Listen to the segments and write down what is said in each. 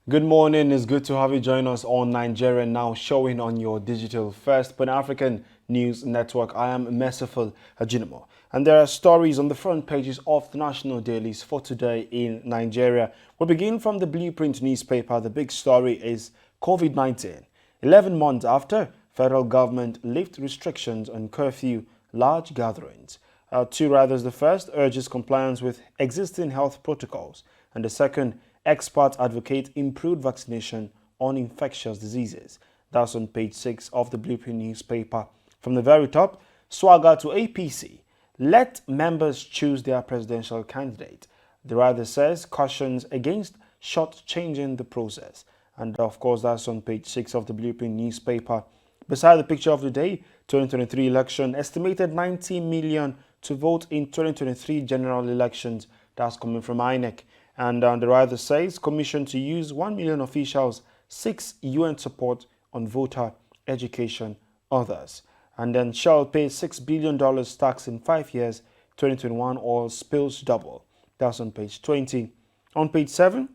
Good morning. It's good to have you join us on Nigeria Now, showing on your digital first Pan-African news network. I am Merciful Ajinamo. And there are stories on the front pages of the national dailies for today in Nigeria. We begin from the Blueprint newspaper. The big story is COVID-19. 11 months after, federal government lift restrictions on curfew large gatherings. Two rather, the first urges compliance with existing health protocols, and the second, experts advocate improved vaccination on infectious diseases. That's on page 6 of the Blueprint newspaper. From the very top, swagger to APC. Let members choose their presidential candidate. The writer says cautions against short-changing the process. And of course, that's on page 6 of the Blueprint newspaper. Beside the picture of the day, 2023 election, estimated 90 million to vote in 2023 general elections. That's coming from INEC. And the writer says commission to use 1 million officials, 6 UN support on voter education, others. And then Shell pay $6 billion tax in 5 years, 2021 oil spills double. That's on page 20. On page 7,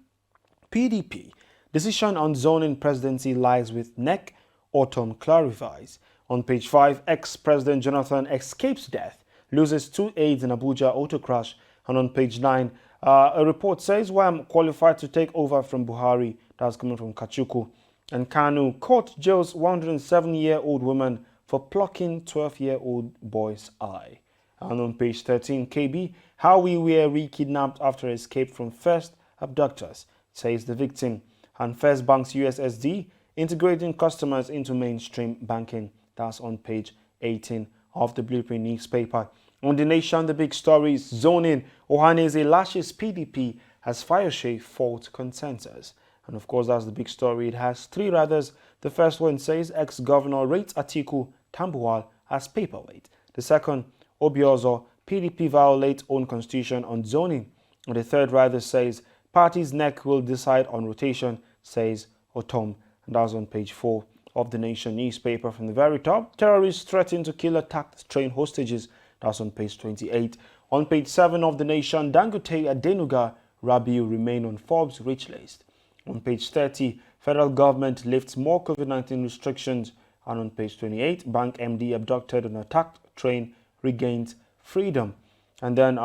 PDP, decision on zoning presidency lies with NEC, Autumn clarifies. On page 5, ex-President Jonathan escapes death, loses 2 aides in Abuja auto crash. And on page 9, a report says I'm qualified to take over from Buhari. That's coming from Kachuku. And Kanu, court jails 107-year-old woman for plucking 12-year-old boy's eye. And on page 13, KB, how we were re-kidnapped after escape from first abductors, says the victim. And First Bank's USSD, integrating customers into mainstream banking. That's on page 18 of the Blueprint newspaper. On The Nation, the big story is zoning. Ohaneze lashes PDP as Fayose fault consensus. And of course, that's the big story. It has 3 rathers. The first one says ex-governor rates Atiku Tambuwal as paperweight. The second, Obiozo, PDP violates own constitution on zoning. And the third rather says party's neck will decide on rotation, says Otom. And that's on page 4 of The Nation newspaper. From the very top, terrorists threaten to kill attacked train hostages. That's on page 28. On page 7 of The Nation, Dangote, Adenuga, Rabiu remain on Forbes' rich list. On page 30, federal government lifts more COVID-19 restrictions. And on page 28, bank MD abducted on attacked train regains freedom. And then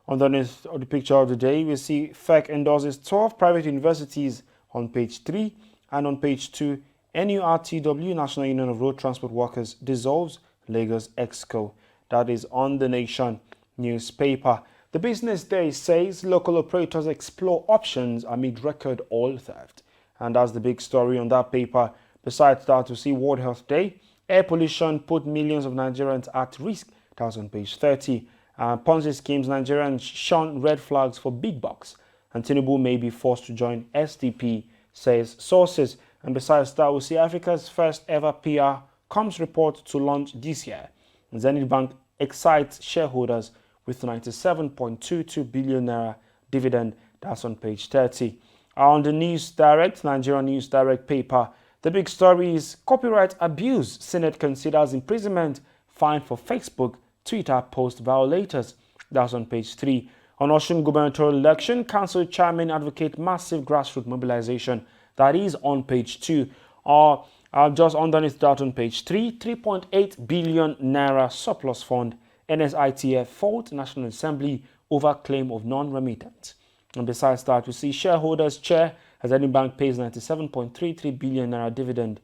underneath the picture of the day, we see FEC endorses 12 private universities on page 3. And on page 2, NURTW, National Union of Road Transport Workers, dissolves Lagos Exco. That is on The Nation newspaper. The Business Day says local operators explore options amid record oil theft. And that's the big story on that paper. Besides that, we see World Health Day. Air pollution put millions of Nigerians at risk. That's on page 30. Ponzi schemes, Nigerians shun red flags for big bucks. And Tinubu may be forced to join SDP, says sources. And besides that, we see Africa's first ever PR comms report to launch this year. Zenith Bank excites shareholders with 97.22 billion naira dividend. That's on page 30. On the News Direct, Nigerian News Direct paper, the big story is copyright abuse. Senate considers imprisonment, fine for Facebook, Twitter post violators. That's on page 3. On Osun gubernatorial election, council chairman advocate massive grassroots mobilization. That is on page 2. Just underneath that on page 3, 3.8 billion naira surplus fund, NSITF fault National Assembly over claim of non-remittance. And besides that, we see shareholders chair as any bank pays 97.33 billion naira dividend.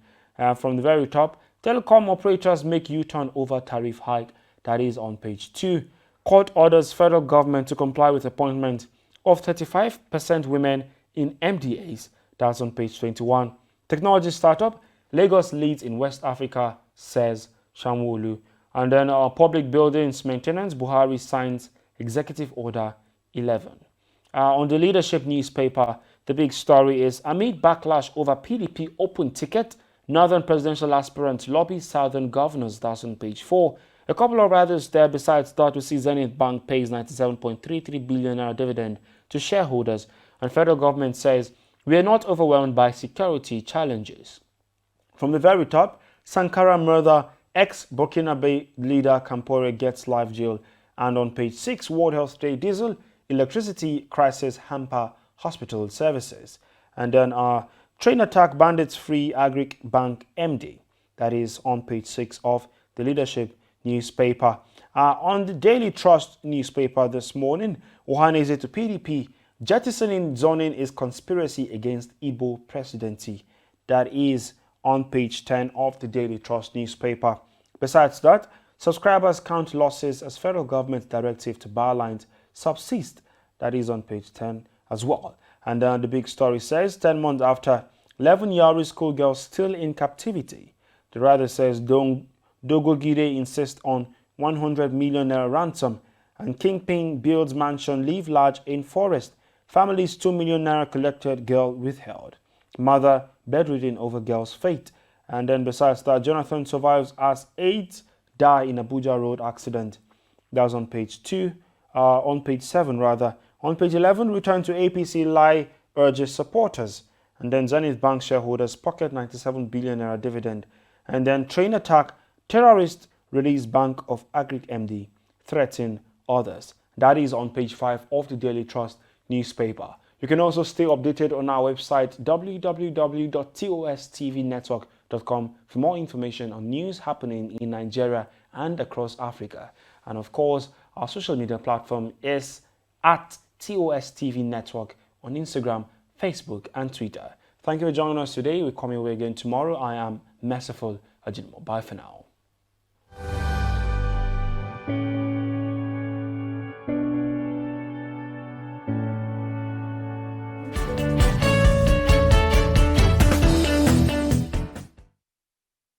From the very top, telecom operators make U-turn over tariff hike. That is on page 2. Court orders federal government to comply with appointment of 35% women in MDAs. That's on page 21. Technology startup, Lagos leads in West Africa, says Shamwolu. And then public buildings maintenance, Buhari signs Executive Order 11. On the Leadership newspaper, the big story is amid backlash over PDP open ticket, Northern presidential aspirants lobby Southern governors. That's on page 4. A couple of others there. Besides that, we see Zenith Bank pays 97.33 billion naira dividend to shareholders, and federal government says we are not overwhelmed by security challenges. From the very top, Sankara murder, ex-Burkinabe leader Kampore gets life jail. And on page 6, World Health Day, diesel, electricity crisis hamper hospital services. And then train attack bandits free Agric Bank MD. That is on page 6 of the Leadership newspaper. On the Daily Trust newspaper this morning, Ohaneze to PDP, jettisoning zoning is conspiracy against Igbo presidency. That is on page 10 of the Daily Trust newspaper. Besides that, subscribers count losses as federal government directive to bar lines subsist. That is on page 10 as well. And the big story says 10 months after 11 Yari schoolgirls still in captivity. The writer says Dogogide insists on 100 million naira ransom, and Kingpin builds mansion live large in forest. Families 2 million naira collected, girl withheld. Mother bedridden over girl's fate. And then besides that, Jonathan survives as 8 die in Abuja road accident. That was on page 2, on page 7 rather. On page 11, return to APC lie urges supporters. And then Zenith Bank shareholders pocket 97 billion naira dividend. And then train attack, terrorist release Bank of Agric MD, threaten others. That is on page 5 of the Daily Trust newspaper. You can also stay updated on our website www.tostvnetwork.com for more information on news happening in Nigeria and across Africa. And of course, our social media platform is at TOSTV Network on Instagram, Facebook and Twitter. Thank you for joining us today. We're coming away again tomorrow. I am Merciful Ajinmo. Bye for now.